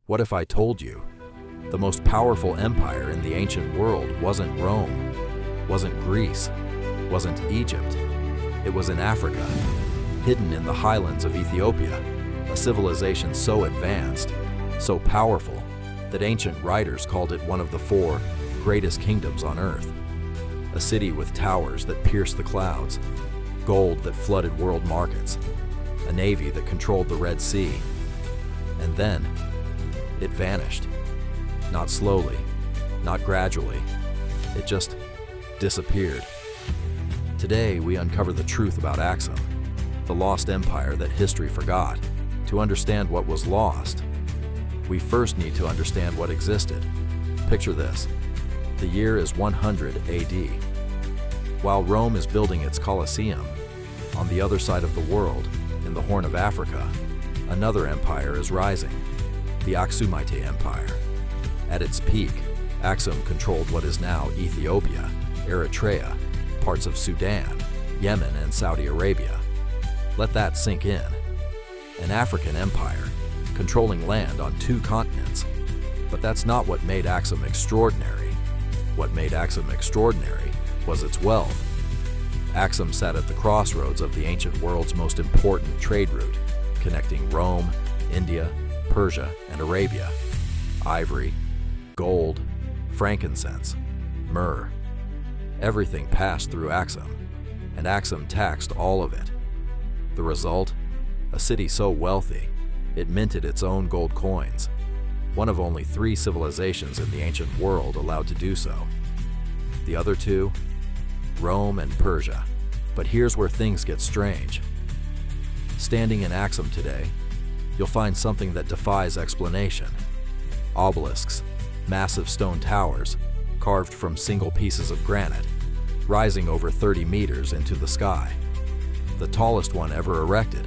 What if I told you the most powerful empire in the ancient world wasn't Rome, wasn't Greece, wasn't Egypt? It was in Africa, hidden in the highlands of Ethiopia, a civilization so advanced, so powerful, that ancient writers called it one of the 4 greatest kingdoms on earth. A city with towers that pierced the clouds, gold that flooded world markets, a navy that controlled the Red Sea. And then, it vanished. Not slowly, not gradually. It just disappeared. Today, we uncover the truth about Axum, the lost empire that history forgot. To understand what was lost, we first need to understand what existed. Picture this. The year is 100 AD. While Rome is building its Colosseum, on the other side of the world, in the Horn of Africa, another empire is rising, the Axumite Empire. At its peak, Axum controlled what is now Ethiopia, Eritrea, parts of Sudan, Yemen, and Saudi Arabia. Let that sink in. An African empire, controlling land on 2 continents. But that's not what made Axum extraordinary. What made Axum extraordinary was its wealth. Axum sat at the crossroads of the ancient world's most important trade route, connecting Rome, India, Persia, and Arabia. Ivory, gold, frankincense, myrrh. Everything passed through Axum, and Axum taxed all of it. The result? A city so wealthy, it minted its own gold coins, one of only 3 civilizations in the ancient world allowed to do so. The other 2? Rome and Persia. But here's where things get strange. Standing in Axum today, you'll find something that defies explanation. Obelisks, massive stone towers, carved from single pieces of granite, rising over 30 meters into the sky. The tallest one ever erected,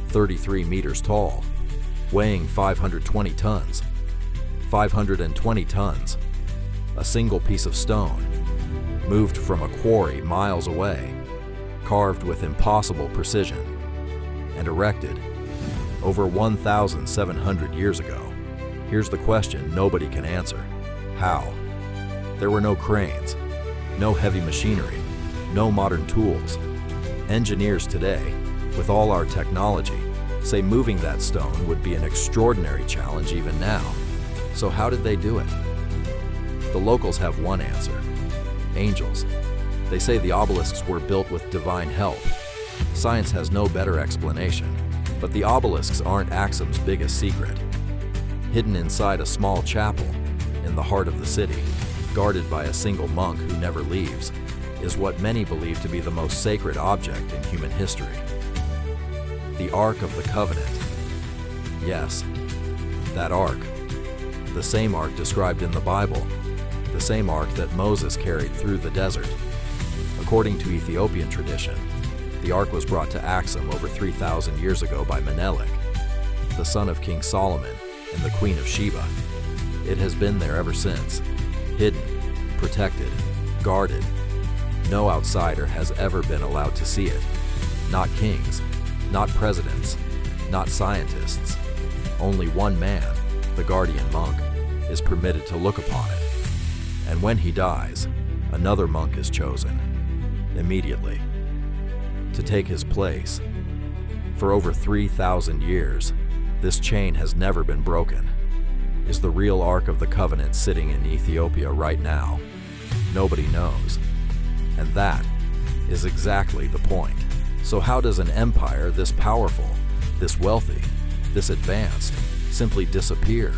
33 meters tall, weighing 520 tons. 520 tons. A single piece of stone, moved from a quarry miles away, carved with impossible precision, and erected over 1,700 years ago. Here's the question nobody can answer. How? There were no cranes, no heavy machinery, no modern tools. Engineers today, with all our technology, say moving that stone would be an extraordinary challenge even now. So how did they do it? The locals have one answer. Angels. They say the obelisks were built with divine help. Science has no better explanation, but the obelisks aren't Axum's biggest secret. Hidden inside a small chapel, in the heart of the city, guarded by a single monk who never leaves, is what many believe to be the most sacred object in human history. The Ark of the Covenant. Yes, that Ark. The same Ark described in the Bible. The same Ark that Moses carried through the desert. According to Ethiopian tradition, the Ark was brought to Axum over 3,000 years ago by Menelik, the son of King Solomon and the Queen of Sheba. It has been there ever since, hidden, protected, guarded. No outsider has ever been allowed to see it. Not kings, not presidents, not scientists. Only one man, the guardian monk, is permitted to look upon it. And when he dies, another monk is chosen, immediately, to take his place. For over 3,000 years, this chain has never been broken. Is the real Ark of the Covenant sitting in Ethiopia right now? Nobody knows. And that is exactly the point. So how does an empire this powerful, this wealthy, this advanced, simply disappear?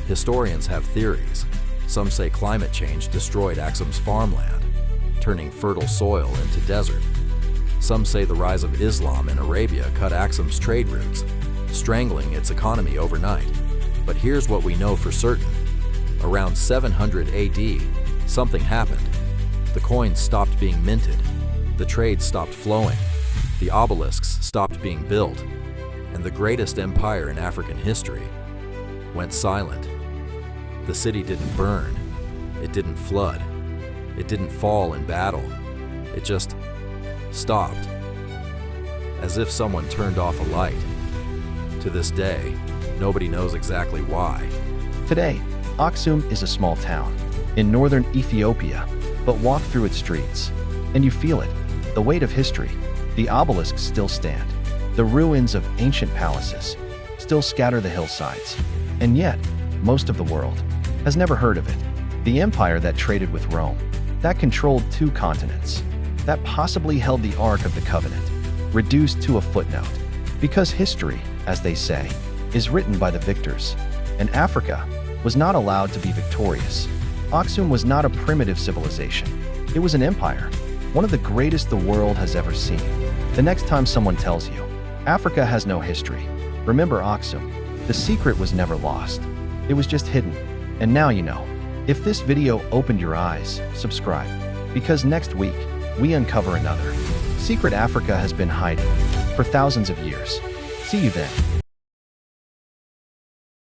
Historians have theories. Some say climate change destroyed Axum's farmland, turning fertile soil into desert. Some say the rise of Islam in Arabia cut Axum's trade routes, strangling its economy overnight. But here's what we know for certain. Around 700 AD, something happened. The coins stopped being minted, the trade stopped flowing, the obelisks stopped being built, and the greatest empire in African history went silent. The city didn't burn, it didn't flood, it didn't fall in battle, it just stopped, as if someone turned off a light. To this day, nobody knows exactly why. Today, Axum is a small town in northern Ethiopia, but walk through its streets, and you feel it, the weight of history. The obelisks still stand. The ruins of ancient palaces still scatter the hillsides. And yet, most of the world has never heard of it. The empire that traded with Rome, that controlled 2 continents, that possibly held the Ark of the Covenant, reduced to a footnote. Because history, as they say, is written by the victors, and Africa was not allowed to be victorious. Axum was not a primitive civilization. It was an empire, one of the greatest the world has ever seen. The next time someone tells you, Africa has no history, remember Axum. The secret was never lost. It was just hidden. And now you know. If this video opened your eyes, subscribe. Because next week, we uncover another secret Africa has been hiding for thousands of years. See you then.